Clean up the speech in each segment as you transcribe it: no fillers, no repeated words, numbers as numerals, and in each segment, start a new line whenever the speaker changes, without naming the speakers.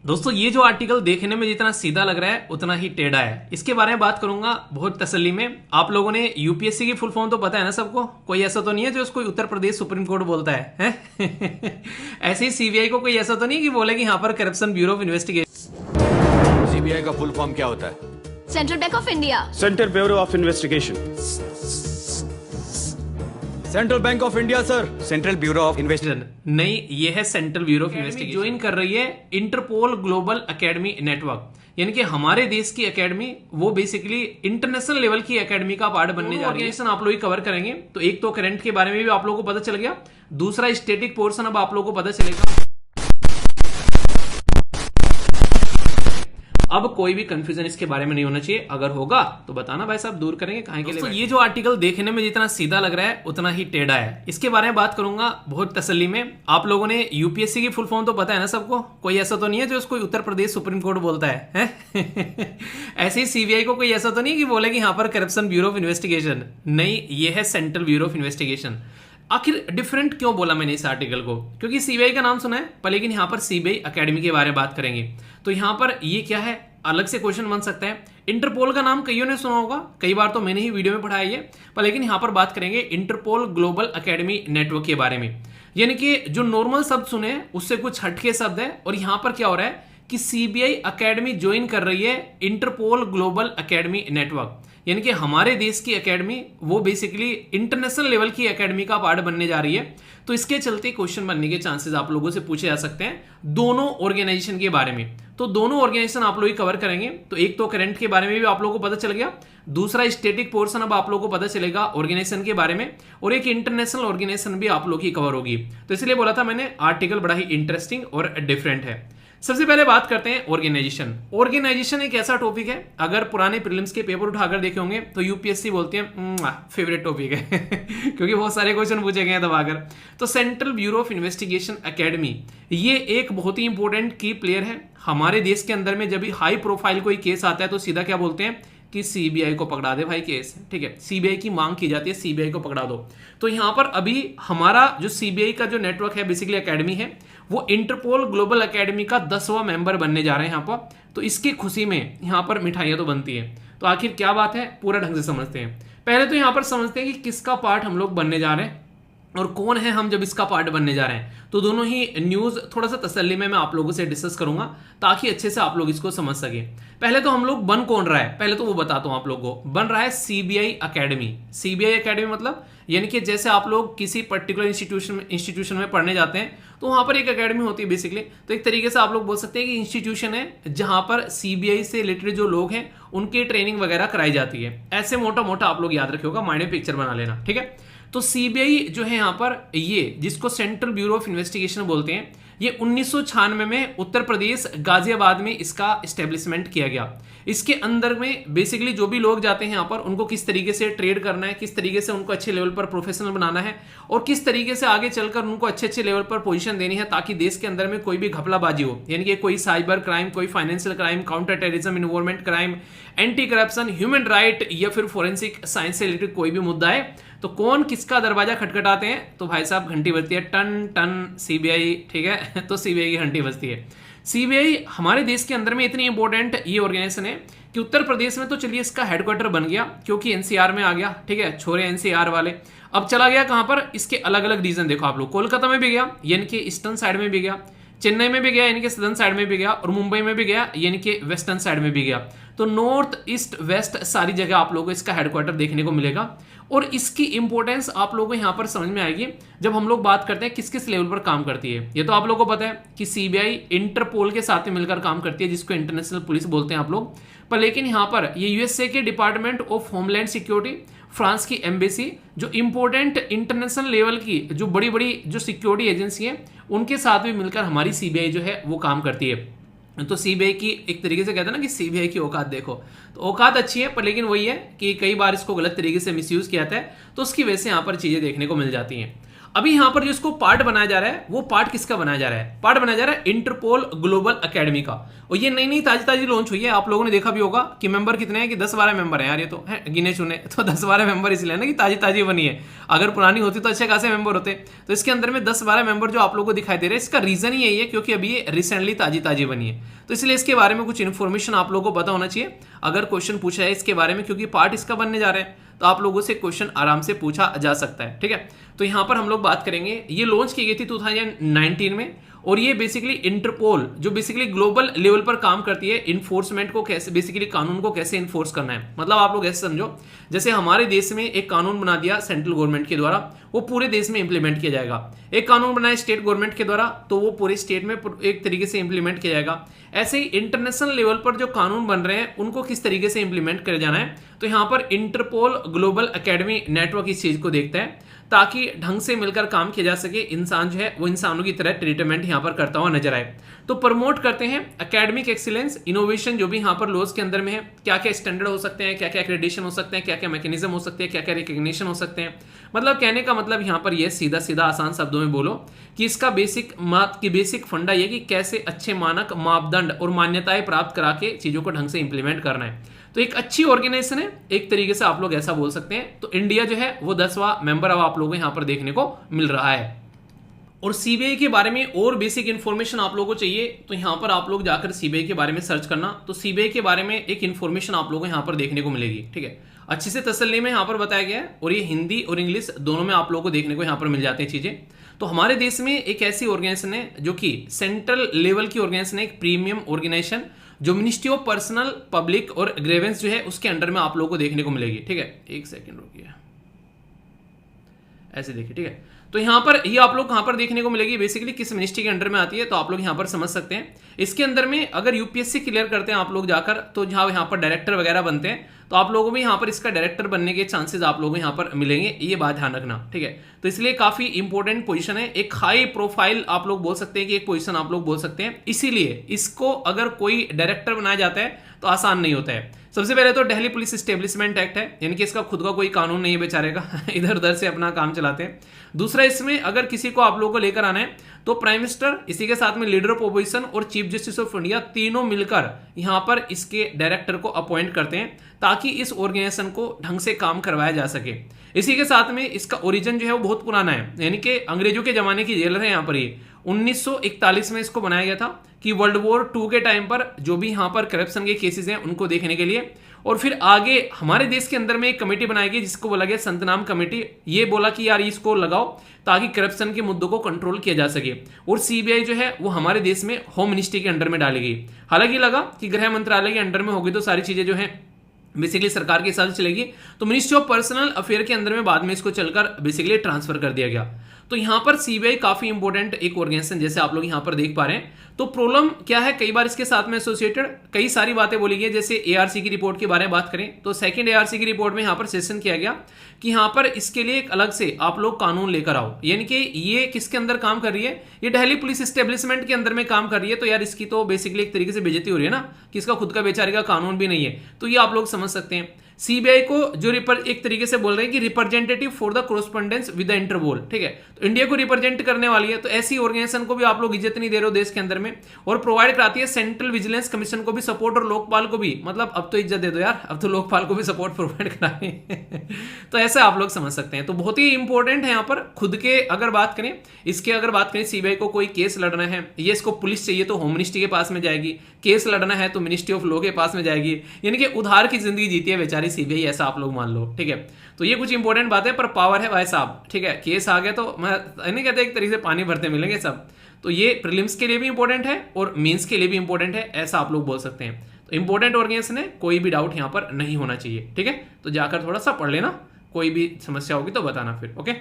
दोस्तों ये जो आर्टिकल देखने में जितना सीधा लग रहा है उतना ही टेढ़ा है। इसके बारे में बात करूंगा बहुत तसल्ली में। आप लोगों ने यूपीएससी की फुल फॉर्म तो पता है ना सबको, कोई ऐसा तो नहीं है जो उसको उत्तर प्रदेश सुप्रीम कोर्ट बोलता है? ऐसे ही सीबीआई को कोई ऐसा तो नहीं कि बोले कि यहाँ पर corruption bureau of investigation.
CBI का फुल फॉर्म क्या होता है?
Central bank of India.
Central bureau of investigation.
Central bank of India sir.
Central bureau of investigation
नहीं, ये है central bureau of investigation. Join कर रही है इंटरपोल ग्लोबल एकेडमी नेटवर्क, यानी कि हमारे देश की एकेडमी वो बेसिकली इंटरनेशनल लेवल की एकेडमी का पार्ट बनने जा रही है। आप लोग कवर करेंगे तो एक तो करंट के बारे में भी आप लोगों को पता चल गया, दूसरा स्टैटिक पोर्शन अब आप लोगों को पता चलेगा। अब कोई भी कंफ्यूजन इसके बारे में नहीं होना चाहिए, अगर होगा तो बताना भाई साहब, दूर करेंगे काहे के लिए। ये जो आर्टिकल देखने में जितना सीधा लग रहा है उतना ही टेढ़ा है। इसके बारे में बात करूंगा बहुत तसल्ली में। आप लोगों ने यूपीएससी की फुल फॉर्म तो पता है ना सबको, कोई ऐसा तो नहीं है जो उसको उत्तर प्रदेश सुप्रीम कोर्ट बोलता है? ऐसे ही सीबीआई को कोई ऐसा तो नहीं कि बोले कि यहाँ पर करप्शन ब्यूरो ऑफ इन्वेस्टिगेशन। नहीं, ये है सेंट्रल ब्यूरो ऑफ इन्वेस्टिगेशन। आखिर डिफरेंट क्यों बोला मैंने इस आर्टिकल को? क्योंकि सीबीआई का नाम सुना है, पर लेकिन यहाँ पर सीबीआई एकेडमी के बारे में बात करेंगे तो यहाँ पर ये क्या है, अलग से क्वेश्चन बन सकता है। इंटरपोल का नाम कईयों ने सुना होगा, कई बार तो मैंने ही वीडियो में पढ़ाया है, पर लेकिन यहाँ पर बात करेंगे इंटरपोल ग्लोबल एकेडमी नेटवर्क के बारे में। यानी कि जो नॉर्मल शब्द सुने उससे कुछ हटके शब्द है। और यहाँ पर क्या हो रहा है कि सीबीआई एकेडमी ज्वाइन कर रही है इंटरपोल ग्लोबल एकेडमी नेटवर्क, यानी कि हमारे देश की एकेडमी वो बेसिकली इंटरनेशनल लेवल की एकेडमी का पार्ट बनने जा रही है। तो इसके चलते क्वेश्चन बनने के चांसेस आप लोगों से पूछे जा सकते हैं दोनों ऑर्गेनाइजेशन के बारे में। तो दोनों ऑर्गेनाइजेशन आप लोग कवर करेंगे तो एक तो करंट के बारे में भी आप लोगों को पता चल गया, दूसरा स्टैटिक पोर्शन अब आप लोगों को पता चलेगा ऑर्गेनाइजेशन के बारे में, और एक इंटरनेशनल ऑर्गेनाइजेशन भी आप लोग की कवर होगी। तो इसलिए बोला था मैंने आर्टिकल बड़ा ही इंटरेस्टिंग और डिफरेंट है। सबसे पहले बात करते हैं ऑर्गेनाइजेशन। ऑर्गेनाइजेशन एक ऐसा टॉपिक है, अगर पुराने प्रीलिम्स के पेपर उठाकर देखे होंगे तो यूपीएससी बोलती है फेवरेट टॉपिक है क्योंकि बहुत सारे क्वेश्चन पूछे गए हैं दबाकर। तो central bureau of investigation academy ये एक बहुत ही इंपॉर्टेंट की प्लेयर है हमारे देश के अंदर में। जब भी हाई प्रोफाइल कोई केस आता है तो सीधा क्या बोलते हैं कि सीबीआई को पकड़ा दे भाई केस, ठीक है, सीबीआई की मांग की जाती है, सीबीआई को पकड़ा दो। तो यहां पर अभी हमारा जो सीबीआई का जो नेटवर्क है बेसिकली एकेडमी है, वो इंटरपोल ग्लोबल एकेडमी का 10वां मेंबर बनने जा रहे हैं यहाँ पर। तो इसकी खुशी में यहाँ पर मिठाइयां तो बनती है। तो आखिर क्या बात है, पूरा ढंग से समझते हैं। पहले तो यहाँ पर समझते हैं कि किसका पार्ट हम लोग बनने जा रहे हैं और कौन है हम जब इसका पार्ट बनने जा रहे हैं। तो दोनों ही न्यूज थोड़ा सा तसल्ली में मैं आप लोगों से डिस्कस करूंगा ताकि अच्छे से आप लोग इसको समझ सके। पहले तो हम लोग बन कौन रहा है, पहले तो वो बताता हूं आप लोगों को। बन रहा है सीबीआई एकेडमी। सीबीआई एकेडमी मतलब यानी कि जैसे आप लोग किसी पर्टिकुलर इंस्टीट्यूशन में पढ़ने जाते हैं तो वहां पर एक एकेडमी होती है बेसिकली। तो एक तरीके से आप लोग बोल सकते हैं कि इंस्टीट्यूशन है जहां पर सीबीआई से रिलेटेड जो लोग हैं उनकी ट्रेनिंग वगैरह कराई जाती है। ऐसे मोटा मोटा आप लोग याद रखिएगा, माइंड में पिक्चर बना लेना, ठीक है। तो सीबीआई जो है यहाँ पर, ये जिसको सेंट्रल ब्यूरो ऑफ इन्वेस्टिगेशन बोलते हैं, ये 1996 में उत्तर प्रदेश गाजियाबाद में इसका एस्टेब्लिशमेंट किया गया। इसके अंदर में बेसिकली जो भी लोग जाते हैं यहाँ पर उनको किस तरीके से ट्रेड करना है, किस तरीके से उनको अच्छे लेवल पर प्रोफेशनल बनाना है और किस तरीके से आगे चलकर उनको अच्छे अच्छे लेवल पर पोजीशन देनी है ताकि देश के अंदर में कोई भी घपलाबाजी हो, यानी कि कोई साइबर क्राइम, कोई financial crime, counter terrorism, environment crime, anti corruption, human right या फिर फोरेंसिक साइंस से रिलेटेड कोई भी मुद्दा है तो कौन किसका दरवाजा खटखटाते हैं? तो भाई साहब घंटी बजती है, टन टन सीबीआई, ठीक है। तो सीबीआई की घंटी बजती है। सीबीआई हमारे देश के अंदर में इतनी इंपॉर्टेंट ये ऑर्गेनाइजेशन है कि उत्तर प्रदेश में तो चलिए इसका हेडक्वार्टर बन गया क्योंकि एनसीआर में आ गया, ठीक है, छोरे एनसीआर वाले। अब चला गया कहां पर, इसके अलग अलग रीजन देखो आप लोग, कोलकाता में भी गया यानी कि ईस्टर्न साइड में भी गया, चेन्नई में भी गया यानी कि सदर्न साइड में भी गया, और मुंबई में भी गया यानी कि वेस्टर्न साइड में भी गया। तो नॉर्थ ईस्ट वेस्ट सारी जगह आप लोगों को इसका हेडक्वार्टर देखने को मिलेगा। और इसकी इंपॉर्टेंस आप लोगों को यहाँ पर समझ में आएगी जब हम लोग बात करते हैं किस किस लेवल पर काम करती है। ये तो आप लोगों को पता है कि सीबीआई इंटरपोल के साथ में मिलकर काम करती है, जिसको इंटरनेशनल पुलिस बोलते हैं आप लोग। पर लेकिन यहाँ पर ये यूएसए के department of homeland security, France की एम्बेसी, जो इंपॉर्टेंट इंटरनेशनल लेवल की जो बड़ी बड़ी जो सिक्योरिटी एजेंसी है उनके साथ भी मिलकर हमारी सीबीआई जो है वो काम करती है। तो सीबीआई की एक तरीके से कहते हैं ना कि सीबीआई की औकात देखो, तो औकात अच्छी है पर लेकिन वही है कि कई बार इसको गलत तरीके से मिसयूज किया जाता है, तो उसकी वजह से यहाँ पर चीजें देखने को मिल जाती हैं। अभी यहां पर जो इसको पार्ट बनाया जा रहा है वो पार्ट किसका बनाया जा रहा है? पार्ट बनाया जा रहा है इंटरपोल ग्लोबल एकेडमी का। और ये नई नई ताजी लॉन्च हुई है। आप लोगों ने देखा भी होगा कि मेंबर कितने हैं कि 10-12 मेंबर हैं यार, ये तो है गिने चुने। तो 10-12 मेंबर इसलिए ना कि ताजी बनी है, अगर पुरानी होती तो अच्छे खासे मेंबर होते। तो इसके अंदर में 10-12 मेंबर जो आप लोगों को दिखाई दे रहे हैं, इसका रीजन ही यही है क्योंकि अभी ये रिसेंटली ताजी बनी है, तो इसलिए इसके बारे में कुछ इन्फॉर्मेशन आप लोगों को पता होना चाहिए अगर क्वेश्चन पूछा है इसके बारे में, क्योंकि पार्ट इसका बनने जा रहे हैं तो आप लोगों से क्वेश्चन आराम से पूछा जा सकता है। ठीक है, तो यहां पर हम लोग बात करेंगे, ये लॉन्च की गई थी 2019 में, और ये बेसिकली इंटरपोल जो बेसिकली ग्लोबल लेवल पर काम करती है, इन्फोर्समेंट को कैसे, बेसिकली कानून को कैसे इन्फोर्स करना है। मतलब आप लोग ऐसे समझो जैसे हमारे देश में एक कानून बना दिया सेंट्रल गवर्नमेंट के द्वारा, वो पूरे देश में इंप्लीमेंट किया जाएगा। एक कानून बनाया स्टेट गवर्नमेंट के द्वारा, तो वो पूरे स्टेट में एक तरीके से इंप्लीमेंट किया जाएगा। ऐसे ही इंटरनेशनल लेवल पर जो कानून बन रहे हैं उनको किस तरीके से इंप्लीमेंट किया जाना है, तो यहाँ पर इंटरपोल ग्लोबल एकेडमी नेटवर्क इस चीज को देखता है ताकि ढंग से मिलकर काम किया जा सके, इंसान जो है वो इंसानों की तरह ट्रीटमेंट यहाँ पर करता हुआ नजर आए। तो प्रमोट करते हैं एकेडमिक एक्सीलेंस, इनोवेशन जो भी यहाँ पर लॉज के अंदर में है, क्या क्या स्टैंडर्ड हो सकते हैं, क्या क्या एक्रेडिटेशन हो सकते हैं, क्या क्या मैकेनिज्म हो सकते हैं, क्या क्या रिकग्निशन हो सकते हैं। मतलब कहने का मतलब यहाँ पर ये सीधा आसान शब्दों में बोलो कि इसका बेसिक फंडा ये कि कैसे अच्छे मानक, मापदंड और मान्यताएं प्राप्त करा के चीजों को ढंग से इंप्लीमेंट करना है। तो एक अच्छी ऑर्गेनाइजेशन है, एक तरीके से आप लोग ऐसा बोल सकते हैं। तो इंडिया जो है वो 10वां मेंबर अब आप लोगों को यहाँ पर देखने को मिल रहा है। और सीबीआई के बारे में और बेसिक इन्फॉर्मेशन आप लोगों को चाहिए तो यहाँ पर आप लोग जाकर सीबीआई के बारे में सर्च करना, तो सीबीआई के बारे में एक इन्फॉर्मेशन आप लोगों को यहाँ पर देखने को मिलेगी। ठीक है, अच्छे से तसल्ली में यहाँ पर बताया गया है, और ये हिंदी और इंग्लिश दोनों में आप लोगों को देखने को यहाँ पर मिल जाती हैं चीजें। तो हमारे देश में एक ऐसी ऑर्गेनाइजेशन है जो कि सेंट्रल लेवल की ऑर्गेनाइजेशन है, एक प्रीमियम ऑर्गेनाइजेशन जो मिनिस्ट्री ऑफ पर्सनल पब्लिक और ग्रेवेंस जो है उसके अंडर में आप लोगों को देखने को मिलेगी। ठीक है, एक सेकंड रुकिए, ऐसे देखिए। ठीक है, तो यहां पर ये आप लोग कहां पर देखने को मिलेगी, बेसिकली किस मिनिस्ट्री के अंडर में आती है, तो आप लोग यहां पर समझ सकते हैं। इसके अंदर में अगर यूपीएससी क्लियर करते हैं आप लोग जाकर, तो जहां यहां पर डायरेक्टर वगैरह बनते हैं, तो आप लोगों को भी यहां पर इसका डायरेक्टर बनने के चांसेस आप लोगों को यहां पर मिलेंगे, ये बात ध्यान रखना। ठीक है, तो इसलिए काफी इंपॉर्टेंट पोजीशन है, एक हाई प्रोफाइल आप लोग बोल सकते हैं कि एक पोजीशन आप लोग बोल सकते हैं। इसीलिए इसको अगर कोई डायरेक्टर बनाया जाता है तो आसान नहीं होता है। सबसे पहले तो दिल्ली पुलिस एस्टेब्लिशमेंट एक्ट है, यानी कि इसका खुद का कोई कानून नहीं है बेचारे का, इधर उधर से अपना काम चलाते हैं। दूसरा, इसमें अगर किसी को आप लोगों को लेकर आना है तो प्राइम मिनिस्टर, इसी के साथ में लीडर ऑफ ओपोजिशन और चीफ जस्टिस ऑफ इंडिया तीनों मिलकर यहां पर इसके डायरेक्टर को अपॉइंट करते हैं ताकि इस ऑर्गेनाइजेशन को ढंग से काम करवाया जा सके। इसी के साथ में इसका ओरिजिन जो है वो बहुत पुराना है, यानी कि अंग्रेजों के जमाने की जेल है। यहाँ पर ये 1941 में इसको बनाया गया था कि वर्ल्ड वॉर 2 के टाइम पर जो भी यहाँ पर करप्शन के केसेस हैं उनको देखने के लिए, और फिर आगे हमारे देश के अंदर में एक कमेटी बनाई गई जिसको बोला गया संतनाम कमेटी। ये बोला कि यार इसको लगाओ ताकि करप्शन के मुद्दों को कंट्रोल किया जा सके। और सीबीआई जो है वो हमारे देश में होम मिनिस्ट्री के अंडर में डाली गई। हालांकि लगा कि गृह मंत्रालय के अंडर में होगी तो सारी चीजें जो है बेसिकली सरकार के साथ चलेगी, तो मिनिस्ट्री ऑफ पर्सनल अफेयर के अंदर में बाद में इसको चलकर बेसिकली ट्रांसफर कर दिया गया। तो यहां पर सीबीआई काफी इंपॉर्टेंट एक ऑर्गेनाइजेशन जैसे आप लोग यहां पर देख पा रहे हैं। तो प्रॉब्लम क्या है, कई बार इसके साथ में एसोसिएटेड कई सारी बातें बोली गई, जैसे एआरसी की रिपोर्ट के बारे में बात करें तो सेकंड एआरसी की रिपोर्ट में यहां पर सेशन किया गया कि यहां पर इसके लिए एक अलग से आप लोग कानून लेकर आओ, यानी कि ये किसके अंदर काम कर रही है, ये दिल्ली पुलिस एस्टेब्लिशमेंट के अंदर में काम कर रही है। तो यार इसकी तो बेसिकली एक तरीके से बेइज्जती हो रही है ना, कि इसका खुद का बेचारे का कानून भी नहीं है। तो ये आप लोग समझ सकते हैं। सीबीआई को जो एक तरीके से बोल रहे हैं कि representative for the correspondence with the Interpol, ठीक है, तो इंडिया को रिप्रेजेंट करने वाली है। तो ऐसी ऑर्गेनाइजेशन को भी आप लोग इज्जत नहीं दे रहे हो देश के अंदर में, और प्रोवाइड कराती है सेंट्रल विजिलेंस कमीशन को भी सपोर्ट और लोकपाल को भी। मतलब अब तो इज्जत दे दो यार, अब तो लोकपाल को भी सपोर्ट प्रोवाइड कराए तो ऐसा आप लोग समझ सकते हैं। तो बहुत ही इंपॉर्टेंट है यहाँ पर खुद के अगर बात करें, इसके अगर बात करें सीबीआई को कोई केस लड़ना है, ये इसको पुलिस चाहिए तो होम मिनिस्ट्री के पास में जाएगी, केस लड़ना है तो मिनिस्ट्री ऑफ लॉ के पास में जाएगी, यानी कि उधार की जिंदगी जीती है बेचारी सीबीआई, ऐसा आप लोग मान लो। ठीक है, तो ये कुछ इंपॉर्टेंट बात है, पर पावर है भाई साहब। ठीक है, केस आ गया तो मैं नहीं कहते एक तरीके से पानी भरते मिलेंगे सब। तो ये प्रीलिम्स के लिए भी इंपॉर्टेंट है और मेंस के लिए भी इंपॉर्टेंट है, ऐसा आप लोग बोल सकते हैं। तो इंपॉर्टेंट ऑर्गेनाइजेशन है, कोई भी डाउट यहाँ पर नहीं होना चाहिए। ठीक है, तो जाकर थोड़ा सा पढ़ लेना, कोई भी समस्या होगी तो बताना फिर। ओके,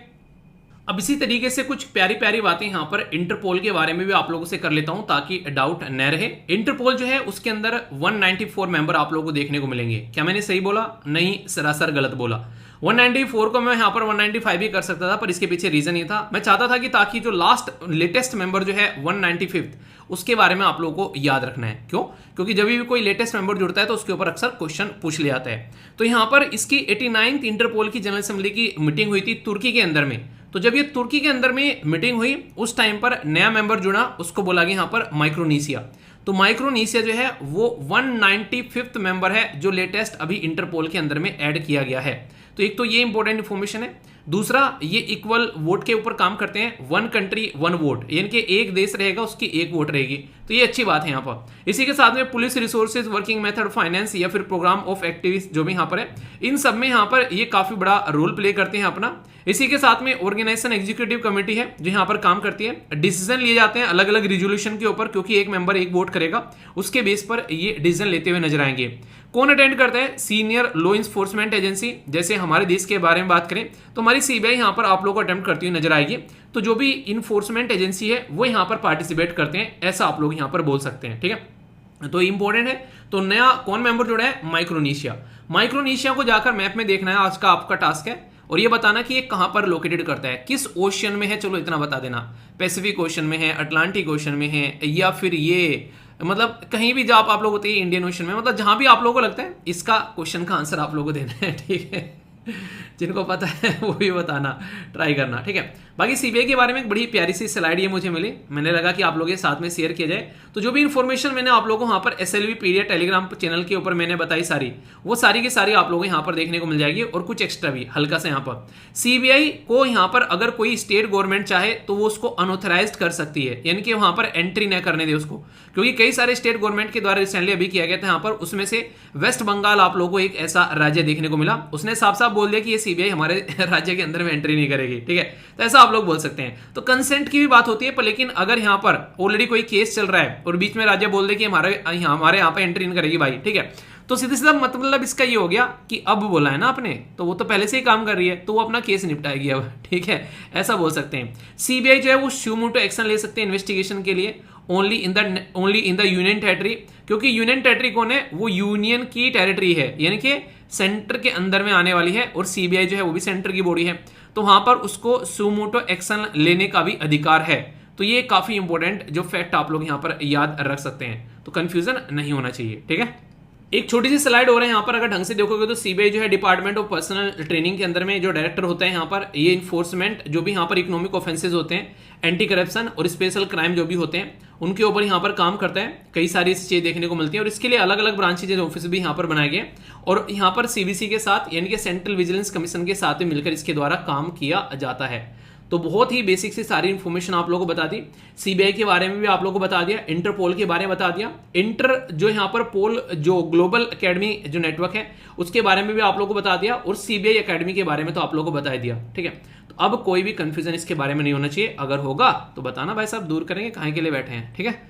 अब इसी तरीके से कुछ प्यारी प्यारी बातें यहाँ पर इंटरपोल के बारे में भी आप लोगों से कर लेता हूं ताकि डाउट न रहे। इंटरपोल जो है उसके अंदर 194 मेंबर आप लोगों को देखने को मिलेंगे। क्या मैंने सही बोला? नहीं, सरासर गलत बोला। 194 को मैं यहाँ पर 195 भी कर सकता था, पर इसके पीछे रीजन ये था, मैं चाहता था कि ताकि जो लास्ट लेटेस्ट मेंबर जो है 195 उसके बारे में आप लोगों को याद रखना है। क्यों? क्योंकि जब भी कोई लेटेस्ट मेंबर जुड़ता है तो उसके ऊपर अक्सर क्वेश्चन पूछ लिया जाता है। तो यहाँ पर इसकी 89th इंटरपोल की जनरल असेंबली की मीटिंग हुई थी तुर्की के अंदर में। तो जब ये तुर्की के अंदर में मीटिंग हुई उस टाइम पर नया मेंबर जुड़ा, उसको बोला गया यहाँ पर माइक्रोनेशिया। तो माइक्रोनेशिया जो है वो 195th मेंबर है जो लेटेस्ट अभी इंटरपोल के अंदर में ऐड किया गया है। तो एक तो ये इंपॉर्टेंट इंफॉर्मेशन है। दूसरा, ये इक्वल वोट के ऊपर काम करते हैं, 1 कंट्री 1 वोट, यानी कि एक देश रहेगा उसकी एक वोट रहेगी। तो ये अच्छी बात है यहाँ पर। इसी के साथ में police resources, working method, finance या फिर प्रोग्राम ऑफ एक्टिविटीज जो भी यहाँ पर है, इन सब में यहाँ पर ये काफी बड़ा रोल प्ले करते हैं अपना। इसी के साथ में ऑर्गेनाइजेशन एग्जीक्यूटिव कमेटी है जो यहाँ पर काम करती है। डिसीजन लिए जाते हैं अलग अलग रिजोल्यूशन के ऊपर, क्योंकि एक मेंबर एक वोट करेगा, उसके बेस पर ये डिसीजन लेते हुए नजर आएंगे। कौन अटेंड करता है? Senior law enforcement agency. जैसे हमारे देश के बारे में बात करें तो हमारी सीबीआई यहाँ पर आप लोगों को अटेम्प्ट करती हुई नजर आएगी। तो जो भी इन्फोर्समेंट एजेंसी है वो यहाँ पर पार्टिसिपेट करते हैं, ऐसा आप लोग यहाँ पर बोल सकते हैं। ठीक है, तो इंपॉर्टेंट है। तो नया कौन मेंबर जुड़ा है? माइक्रोनेशिया। माइक्रोनेशिया को जाकर मैप में देखना है, आज का आपका टास्क है, और ये बताना कि ये कहां पर लोकेटेड करता है, किस ओशन में है। चलो इतना बता देना, पैसिफिक ओशन में है, अटलांटिक ओशन में है, या फिर ये मतलब कहीं भी जब आप लोग होते हैं इंडियन ओशन में, मतलब जहां भी आप लोगों को लगता है इसका क्वेश्चन का आंसर आप लोगों को देना है। ठीक है, जिनको पता है वो भी बताना, ट्राई करना। ठीक है, बाकी सीबीआई के बारे में एक बड़ी प्यारी सी स्लाइड ये मुझे मिली, मैंने लगा कि आप लोगों के साथ में शेयर किया जाए। तो जो भी इंफॉर्मेशन मैंने आप लोगों को वहां पर SLV पीडीएफ टेलीग्राम चैनल के ऊपर मैंने बताई सारी, वो सारी की सारी आप लोगों को यहाँ पर देखने को मिल जाएगी, और कुछ एक्स्ट्रा भी हल्का सा। यहाँ पर सीबीआई को यहाँ पर अगर कोई स्टेट गवर्नमेंट चाहे तो वो उसको अनऑथराइज्ड कर सकती है, यानी कि वहां पर एंट्री न करने दे उसको, क्योंकि कई सारे स्टेट गवर्नमेंट के द्वारा रिसेंटली अभी किया गया था यहाँ पर, उसमें से वेस्ट बंगाल आप लोगों को एक ऐसा राज्य देखने को मिला, उसने साफ साफ बोल दिया कि ये सीबीआई हमारे राज्य के अंदर में एंट्री नहीं करेगी। ठीक है, तो ऐसा आप लोग बोल सकते हैं। तो कंसेंट की भी बात होती है, पर लेकिन अगर यहाँ पर ऑलरेडी कोई केस चल रहा है और बीच में राज्य बोल दे कि हमारे यहाँ पे एंट्री नहीं करेगी भाई, ठीक है, तो सीधे सीधा मतलब इसका ये हो गया कि अब बोला है ना आपने, तो वो तो पहले से ही काम कर रही है, तो वो अपना केस निपटाएगी अब। ठीक है, ऐसा बोल सकते हैं। सीबीआई जो है वो सुमोटो एक्शन ले सकते हैं इन्वेस्टिगेशन के लिए only in the union territory, क्योंकि यूनियन टेरिटरी कौन है? वो यूनियन की टेरिटरी है, यानी कि सेंटर के अंदर में आने वाली है, और सीबीआई जो है वो भी सेंटर की बॉडी है, तो वहां पर उसको सुमोटो एक्शन लेने का भी अधिकार है। तो ये काफी इंपॉर्टेंट जो फैक्ट आप लोग यहाँ पर याद रख सकते हैं, तो कंफ्यूजन नहीं होना चाहिए। ठीक है, एक छोटी सी स्लाइड हो रहा है यहाँ पर, अगर ढंग से देखोगे तो सीबीआई जो है डिपार्टमेंट ऑफ पर्सनल ट्रेनिंग के अंदर में जो डायरेक्टर होता है यहाँ पर, ये इन्फोर्समेंट जो भी यहाँ पर इकोनॉमिक ऑफेंसेस होते हैं, एंटी करप्शन और स्पेशल क्राइम जो भी होते हैं, उनके ऊपर यहाँ पर काम करता है। कई सारी चीजें देखने को मिलती है, और इसके लिए अलग अलग ब्रांचेज ऑफिस भी यहाँ पर बनाए गए, और यहाँ पर सीबीसी के साथ यानी कि सेंट्रल विजिलेंस कमीशन के साथ में मिलकर इसके द्वारा काम किया जाता है। तो बहुत ही बेसिक से सारी इंफॉर्मेशन आप लोगों को बता दी, सीबीआई के बारे में भी आप लोगों को बता दिया, इंटरपोल के बारे में बता दिया, इंटर जो यहाँ पर पोल जो ग्लोबल एकेडमी जो नेटवर्क है उसके बारे में भी आप लोगों को बता दिया, और सीबीआई एकेडमी के बारे में तो आप लोगों को बता दिया। ठीक है, तो अब कोई भी कंफ्यूजन इसके बारे में नहीं होना चाहिए, अगर होगा तो बताना भाई साहब, दूर करेंगे, काहे के लिए बैठे हैं। ठीक है,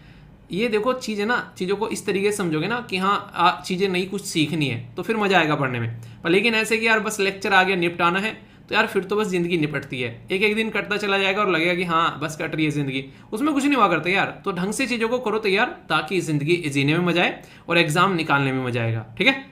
ये देखो चीज़ है ना, चीज़ों को इस तरीके से समझोगे ना कि हाँ चीज़ें नई कुछ सीखनी है, तो फिर मजा आएगा पढ़ने में। पर लेकिन ऐसे कि यार बस लेक्चर आ गया निपटाना है, तो यार फिर तो बस जिंदगी निपटती है, एक एक दिन कटता चला जाएगा और लगेगा कि हाँ बस कट रही है जिंदगी, उसमें कुछ नहीं हुआ करता यार। तो ढंग से चीज़ों को करो तैयार, ताकि जिंदगी जीने में मजा आए और एग्जाम निकालने में मजा आएगा। ठीक है।